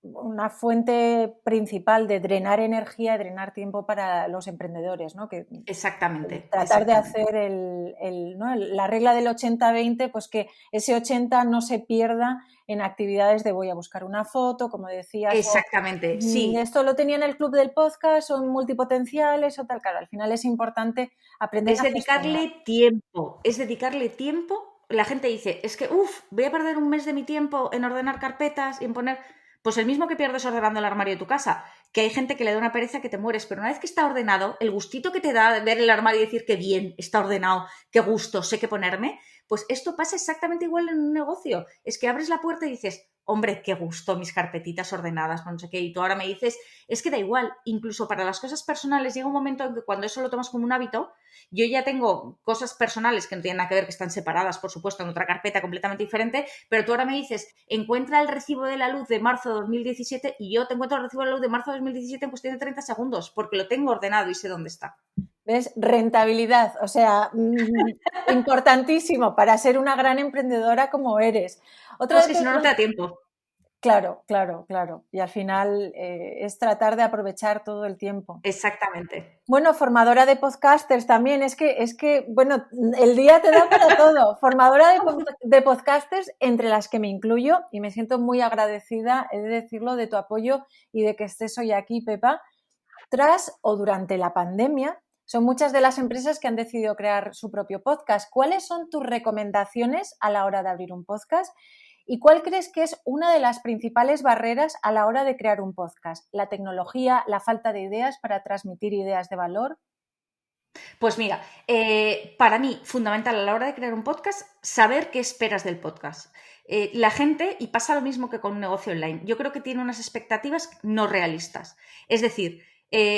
una fuente principal de drenar energía, drenar tiempo para los emprendedores, ¿no? Que Exactamente, tratar de exactamente. hacer ¿no? La regla del 80-20, pues que ese 80 no se pierda en actividades de voy a buscar una foto, como decías, o Exactamente, sí. esto lo tenía en el club del podcast, son multipotenciales o tal. Claro, al final es importante aprender Es a gestionar. dedicarle tiempo, es dedicarle tiempo. La gente dice, es que, voy a perder un mes de mi tiempo en ordenar carpetas y en poner, pues el mismo que pierdes ordenando el armario de tu casa, que hay gente que le da una pereza que te mueres, pero una vez que está ordenado, el gustito que te da ver el armario y decir que bien, está ordenado, qué gusto, sé qué ponerme, pues esto pasa exactamente igual en un negocio. Es que abres la puerta y dices, hombre, qué gusto, mis carpetitas ordenadas, no sé qué, y tú ahora me dices, es que da igual, incluso para las cosas personales llega un momento en que cuando eso lo tomas como un hábito, yo ya tengo cosas personales que no tienen nada que ver, que están separadas, por supuesto, en otra carpeta completamente diferente, pero tú ahora me dices, encuentra el recibo de la luz de marzo de 2017 y yo te encuentro el recibo de la luz de marzo de 2017 en cuestión de 30 segundos, porque lo tengo ordenado y sé dónde está. ¿Ves? Rentabilidad, o sea, importantísimo para ser una gran emprendedora como eres. No, Otra es de que si tus no, no te da tiempo. Claro, claro, claro. Y al final es tratar de aprovechar todo el tiempo. Exactamente. Bueno, formadora de podcasters también, bueno, el día te da para todo. Formadora de podcasters, entre las que me incluyo, y me siento muy agradecida, he de decirlo, de tu apoyo y de que estés hoy aquí, Pepa. Tras o durante la pandemia, son muchas de las empresas que han decidido crear su propio podcast. ¿Cuáles son tus recomendaciones a la hora de abrir un podcast? ¿Y cuál crees que es una de las principales barreras a la hora de crear un podcast? ¿La tecnología, la falta de ideas para transmitir ideas de valor? Pues mira, para mí, fundamental a la hora de crear un podcast, saber qué esperas del podcast. La gente, y pasa lo mismo que con un negocio online, yo creo que tiene unas expectativas no realistas. Es decir,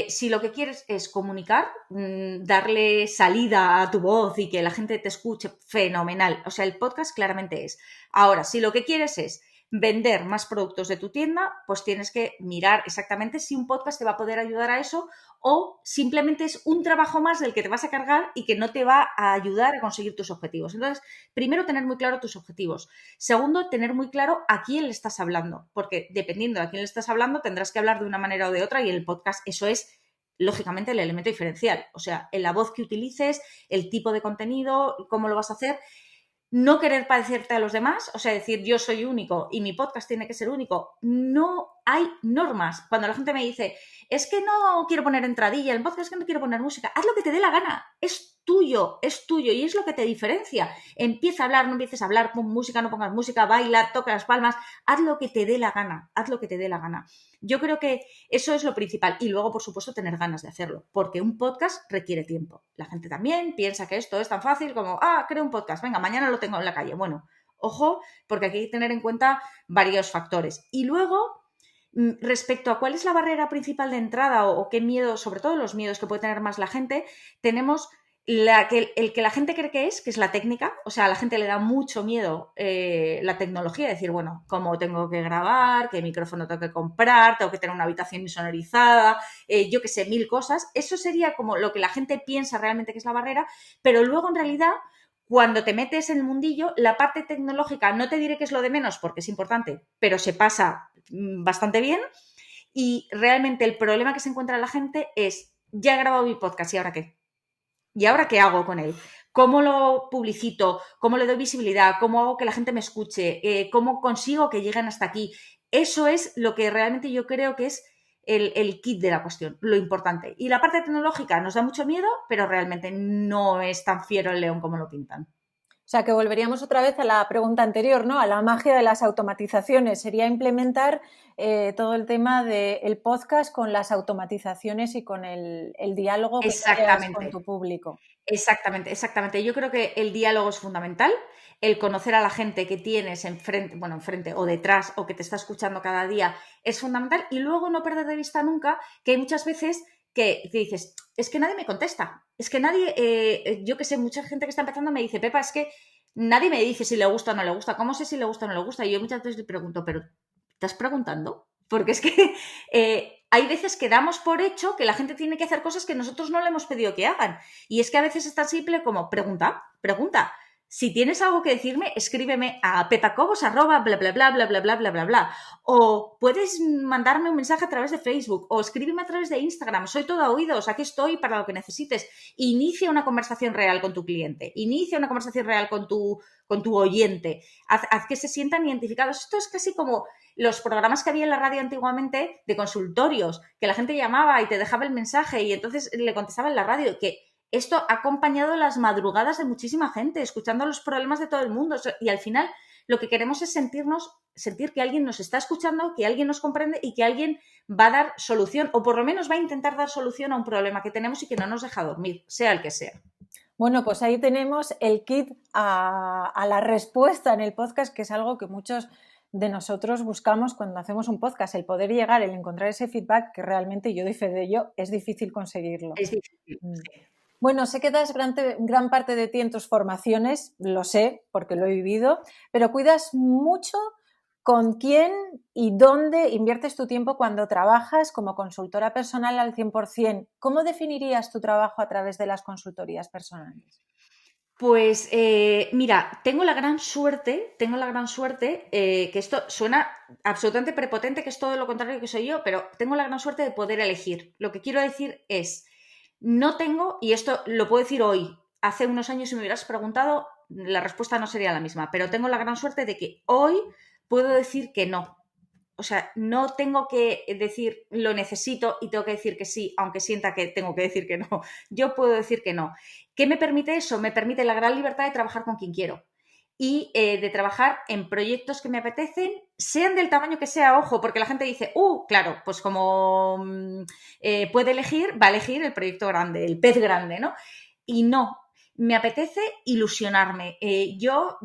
si lo que quieres es comunicar, darle salida a tu voz y que la gente te escuche, fenomenal. O sea, el podcast claramente es. Ahora, si lo que quieres es vender más productos de tu tienda, pues tienes que mirar exactamente si un podcast te va a poder ayudar a eso o simplemente es un trabajo más del que te vas a cargar y que no te va a ayudar a conseguir tus objetivos. Entonces, primero, tener muy claro tus objetivos. Segundo, tener muy claro a quién le estás hablando, porque dependiendo de a quién le estás hablando, tendrás que hablar de una manera o de otra y en el podcast eso es lógicamente el elemento diferencial. O sea, en la voz que utilices, el tipo de contenido, cómo lo vas a hacer. No querer parecerte a los demás, o sea, decir yo soy único y mi podcast tiene que ser único. No hay normas. Cuando la gente me dice, es que no quiero poner entradilla, el podcast es que no quiero poner música, haz lo que te dé la gana. Es tuyo y es lo que te diferencia. Empieza a hablar, no empieces a hablar, pon música, no pongas música, baila, toca las palmas, haz lo que te dé la gana, haz lo que te dé la gana. Yo creo que eso es lo principal. Y luego, por supuesto, tener ganas de hacerlo, porque un podcast requiere tiempo. La gente también piensa que esto es tan fácil como, creo un podcast, venga, mañana lo tengo en la calle. Bueno, ojo, porque aquí hay que tener en cuenta varios factores. Y luego, respecto a cuál es la barrera principal de entrada o qué miedo, sobre todo los miedos que puede tener más la gente, tenemos el que la gente cree que es la técnica. O sea, a la gente le da mucho miedo la tecnología, decir, bueno, cómo tengo que grabar, qué micrófono tengo que comprar, tengo que tener una habitación insonorizada, yo qué sé, 1000 cosas. Eso sería como lo que la gente piensa realmente que es la barrera, pero luego en realidad cuando te metes en el mundillo, la parte tecnológica, no te diré que es lo de menos porque es importante, pero se pasa bastante bien y realmente el problema que se encuentra la gente es ya he grabado mi podcast, ¿y ahora qué? ¿Y ahora qué hago con él? ¿Cómo lo publicito? ¿Cómo le doy visibilidad? ¿Cómo hago que la gente me escuche? ¿Cómo consigo que lleguen hasta aquí? Eso es lo que realmente yo creo que es el kit de la cuestión, lo importante. Y la parte tecnológica nos da mucho miedo, pero realmente no es tan fiero el león como lo pintan. O sea, que volveríamos otra vez a la pregunta anterior, ¿no? A la magia de las automatizaciones. Sería implementar todo el tema del podcast con las automatizaciones y con el diálogo que creas con Exactamente. tu público. Exactamente, exactamente. Yo creo que el diálogo es fundamental, el conocer a la gente que tienes enfrente, bueno, enfrente o detrás o que te está escuchando cada día es fundamental y luego no perder de vista nunca que hay muchas veces que dices, es que nadie me contesta, es que nadie, yo que sé, mucha gente que está empezando me dice, Pepa, es que nadie me dice si le gusta o no le gusta, ¿cómo sé si le gusta o no le gusta? Y yo muchas veces le pregunto, pero ¿estás preguntando? Porque es que hay veces que damos por hecho que la gente tiene que hacer cosas que nosotros no le hemos pedido que hagan. Y es que a veces es tan simple como pregunta, pregunta. Si tienes algo que decirme, escríbeme a pepacobos arroba bla bla bla bla bla bla bla bla bla. O puedes mandarme un mensaje a través de Facebook o escríbeme a través de Instagram. Soy todo oídos, aquí estoy para lo que necesites. Inicia una conversación real con tu cliente. Inicia una conversación real con tu oyente. Haz que se sientan identificados. Esto es casi como los programas que había en la radio antiguamente de consultorios, que la gente llamaba y te dejaba el mensaje y entonces le contestaba en la radio, que esto ha acompañado las madrugadas de muchísima gente, escuchando los problemas de todo el mundo y al final lo que queremos es sentir que alguien nos está escuchando, que alguien nos comprende y que alguien va a dar solución o por lo menos va a intentar dar solución a un problema que tenemos y que no nos deja dormir, sea el que sea. Bueno, pues ahí tenemos el kit a la respuesta en el podcast, que es algo que muchos de nosotros buscamos cuando hacemos un podcast, el poder llegar, el encontrar ese feedback que realmente yo doy fe de ello, es difícil conseguirlo. Es difícil. Mm. Bueno, sé que das gran parte de ti en tus formaciones, lo sé porque lo he vivido, pero cuidas mucho con quién y dónde inviertes tu tiempo cuando trabajas como consultora personal al 100%. ¿Cómo definirías tu trabajo a través de las consultorías personales? Pues mira, tengo la gran suerte, que esto suena absolutamente prepotente, que es todo lo contrario que soy yo, pero tengo la gran suerte de poder elegir. Lo que quiero decir es, no tengo, y esto lo puedo decir hoy, hace unos años si me hubieras preguntado, la respuesta no sería la misma, pero tengo la gran suerte de que hoy puedo decir que no. O sea, no tengo que decir lo necesito y tengo que decir que sí, aunque sienta que tengo que decir que no. Yo puedo decir que no. ¿Qué me permite eso? Me permite la gran libertad de trabajar con quien quiero y de trabajar en proyectos que me apetecen, sean del tamaño que sea, ojo, porque la gente dice, claro, pues como puede elegir, va a elegir el proyecto grande, el pez grande, ¿no? Y no, me apetece ilusionarme. Yo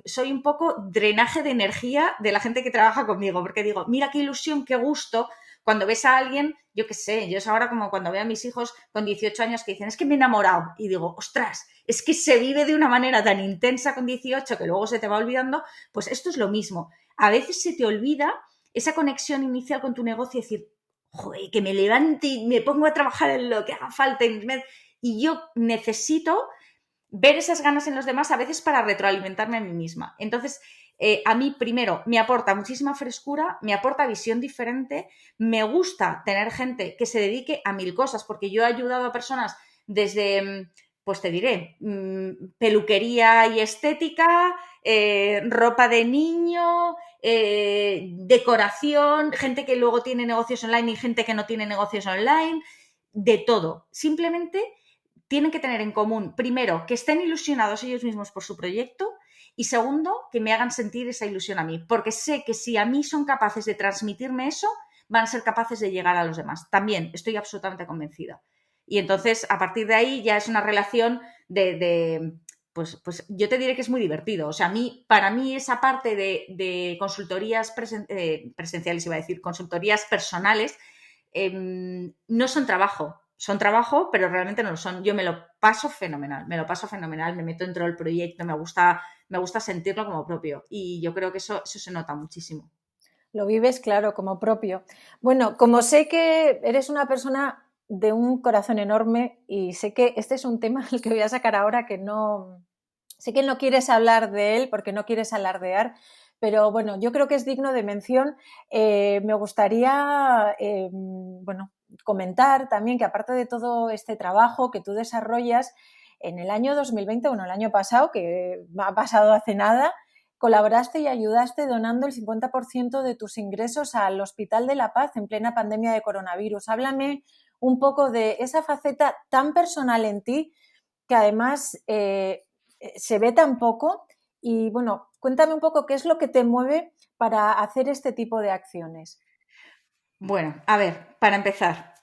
soy un poco drenaje de energía de la gente que trabaja conmigo, porque digo, mira qué ilusión, qué gusto cuando ves a alguien, yo qué sé, yo es ahora como cuando veo a mis hijos con 18 años que dicen, es que me he enamorado, y digo, ostras, es que se vive de una manera tan intensa con 18 que luego se te va olvidando, pues esto es lo mismo. A veces se te olvida esa conexión inicial con tu negocio y decir, joder, que me levante y me pongo a trabajar en lo que haga falta, y yo necesito ver esas ganas en los demás a veces para retroalimentarme a mí misma. Entonces, a mí primero me aporta muchísima frescura, me aporta visión diferente, me gusta tener gente que se dedique a mil cosas, porque yo he ayudado a personas desde, pues te diré, peluquería y estética, ropa de niño, decoración, gente que luego tiene negocios online y gente que no tiene negocios online, de todo. Simplemente tienen que tener en común, primero, que estén ilusionados ellos mismos por su proyecto y segundo, que me hagan sentir esa ilusión a mí, porque sé que si a mí son capaces de transmitirme eso, van a ser capaces de llegar a los demás. También estoy absolutamente convencida. Y entonces, a partir de ahí, ya es una relación pues yo te diré que es muy divertido. O sea, para mí esa parte de consultorías presenciales, iba a decir, consultorías personales, no son trabajo, pero realmente no lo son. Yo me lo paso fenomenal, me meto dentro del proyecto, me gusta sentirlo como propio y yo creo que eso se nota muchísimo. Lo vives, claro, como propio. Bueno, como sé que eres una persona de un corazón enorme y sé que este es un tema al que voy a sacar ahora que no, sé que no quieres hablar de él porque no quieres alardear, pero bueno, yo creo que es digno de mención. Me gustaría, bueno, comentar también que aparte de todo este trabajo que tú desarrollas, en el año 2020, bueno, el año pasado, que ha pasado hace nada, colaboraste y ayudaste donando el 50% de tus ingresos al Hospital de la Paz en plena pandemia de coronavirus. Háblame un poco de esa faceta tan personal en ti que además se ve tan poco y bueno, cuéntame un poco qué es lo que te mueve para hacer este tipo de acciones. Bueno, a ver, para empezar,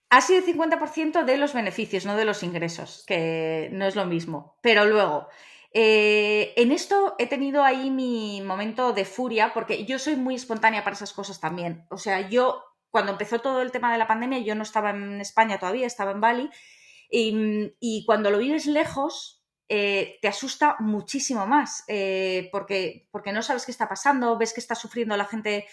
ha sido el 50% de los beneficios, no de los ingresos, que no es lo mismo. Pero luego, en esto he tenido ahí mi momento de furia, porque yo soy muy espontánea para esas cosas también. O sea, yo, cuando empezó todo el tema de la pandemia, yo no estaba en España todavía, estaba en Bali, y cuando lo vives lejos, te asusta muchísimo más, porque no sabes qué está pasando, ves que está sufriendo la gente.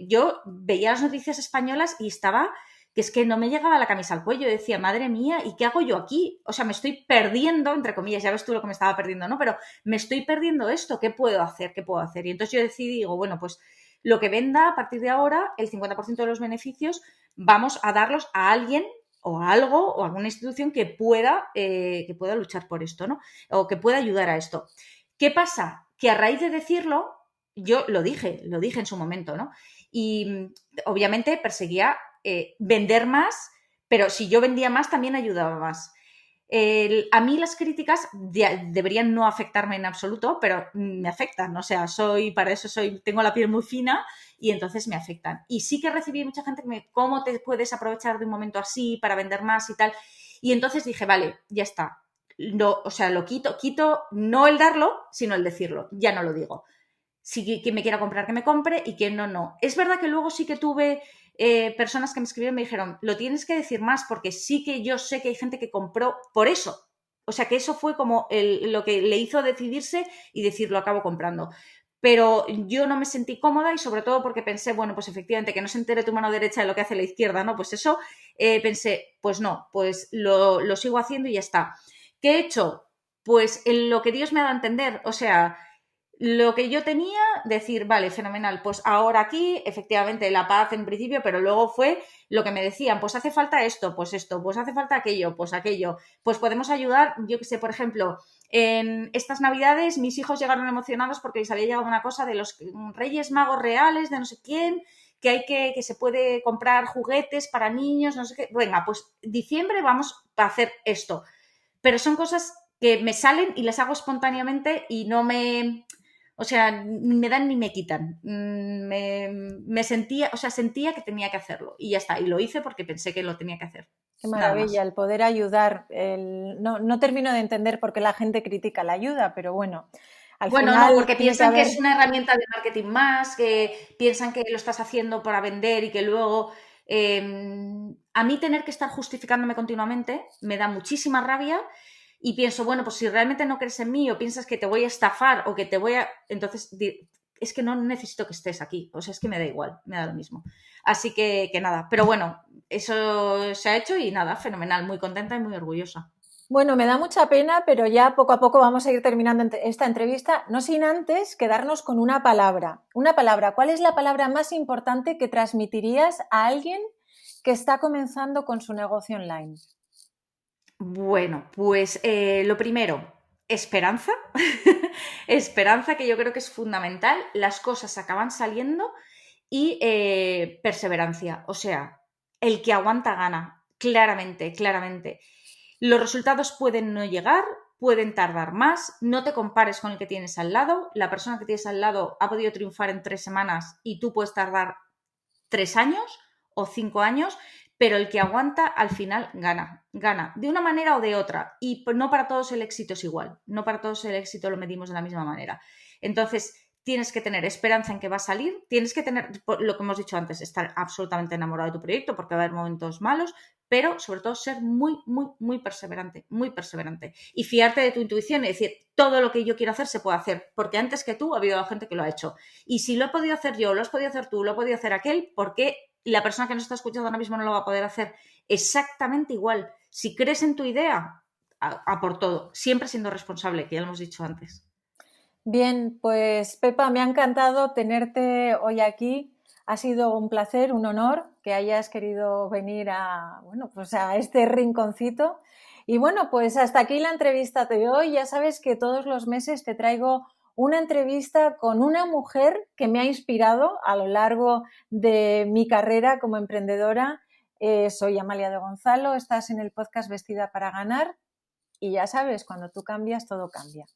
Yo veía las noticias españolas y estaba, que es que no me llegaba la camisa al cuello, decía, madre mía, ¿y qué hago yo aquí? O sea, me estoy perdiendo, entre comillas, ya ves tú lo que me estaba perdiendo, ¿no? Pero me estoy perdiendo esto, ¿qué puedo hacer? ¿Qué puedo hacer? Y entonces yo decidí, digo, bueno, pues lo que venda a partir de ahora, el 50% de los beneficios, vamos a darlos a alguien o a algo o a alguna institución que pueda luchar por esto, ¿no? O que pueda ayudar a esto. ¿Qué pasa? Que a raíz de decirlo, yo lo dije en su momento, ¿no? Y obviamente perseguía vender más, pero si yo vendía más también ayudaba más. A mí las críticas deberían no afectarme en absoluto, pero me afectan, o sea, tengo la piel muy fina y entonces me afectan. Y sí que recibí mucha gente que ¿cómo te puedes aprovechar de un momento así para vender más y tal? Y entonces dije, vale, ya está. No, o sea, lo quito no el darlo, sino el decirlo, ya no lo digo. Si quien me quiera comprar, que me compre y quien no, no. Es verdad que luego sí que tuve personas que me escribieron y me dijeron, lo tienes que decir más porque sí que yo sé que hay gente que compró por eso. O sea que eso fue como lo que le hizo decidirse y decir, lo acabo comprando. Pero yo no me sentí cómoda y sobre todo porque pensé, bueno, pues efectivamente que no se entere tu mano derecha de lo que hace la izquierda, ¿no? Pues eso, pensé, pues no, pues lo sigo haciendo y ya está. ¿Qué he hecho? Pues en lo que Dios me ha dado a entender, o sea, lo que yo tenía, decir, vale, fenomenal, pues ahora aquí, efectivamente, la paz en principio, pero luego fue lo que me decían, pues hace falta esto, pues hace falta aquello, pues aquello, pues podemos ayudar, yo que sé, por ejemplo, en estas navidades mis hijos llegaron emocionados porque les había llegado una cosa de los Reyes Magos reales, de no sé quién, que se puede comprar juguetes para niños, no sé qué, venga, pues diciembre vamos a hacer esto, pero son cosas que me salen y las hago espontáneamente y no me, o sea, ni me dan ni me quitan. Me sentía, o sea, sentía que tenía que hacerlo y ya está. Y lo hice porque pensé que lo tenía que hacer. Qué Nada maravilla más. el poder ayudar. No termino de entender por qué la gente critica la ayuda, pero bueno, al Bueno, no, final porque tiene que piensan que haber. es una herramienta de marketing más, que piensan que lo estás haciendo para vender y que luego a mí tener que estar justificándome continuamente me da muchísima rabia y pienso, bueno, pues si realmente no crees en mí o piensas que te voy a estafar o que te voy a... Entonces, es que no necesito que estés aquí, o sea, es que me da igual, me da lo mismo. Así que nada, pero bueno, eso se ha hecho y nada, fenomenal, muy contenta y muy orgullosa. Bueno, me da mucha pena, pero ya poco a poco vamos a ir terminando esta entrevista, no sin antes quedarnos con una palabra. Una palabra. ¿Cuál es la palabra más importante que transmitirías a alguien que está comenzando con su negocio online? Bueno, pues lo primero, esperanza. Esperanza, que yo creo que es fundamental. Las cosas acaban saliendo y perseverancia. O sea, el que aguanta gana. Claramente, claramente. Los resultados pueden no llegar, pueden tardar más. No te compares con el que tienes al lado. La persona que tienes al lado ha podido triunfar en 3 semanas y tú puedes tardar 3 años o 5 años, pero el que aguanta al final gana, gana, de una manera o de otra. Y no para todos el éxito es igual, no para todos el éxito lo medimos de la misma manera. Entonces, tienes que tener esperanza en que va a salir, tienes que tener, lo que hemos dicho antes, estar absolutamente enamorado de tu proyecto porque va a haber momentos malos, pero sobre todo ser muy, muy, muy perseverante, muy perseverante. Y fiarte de tu intuición y decir, todo lo que yo quiero hacer se puede hacer, porque antes que tú ha habido gente que lo ha hecho. Y si lo he podido hacer yo, lo has podido hacer tú, lo he podido hacer aquel, ¿por qué la persona que nos está escuchando ahora mismo no lo va a poder hacer exactamente igual? Si crees en tu idea, a por todo, siempre siendo responsable, que ya lo hemos dicho antes. Bien, pues Pepa, me ha encantado tenerte hoy aquí. Ha sido un placer, un honor que hayas querido venir pues a este rinconcito. Y bueno, pues hasta aquí la entrevista de hoy. Ya sabes que todos los meses te traigo una entrevista con una mujer que me ha inspirado a lo largo de mi carrera como emprendedora. Soy Amalia de Gonzalo, estás en el podcast Vestida para Ganar y ya sabes, cuando tú cambias, todo cambia.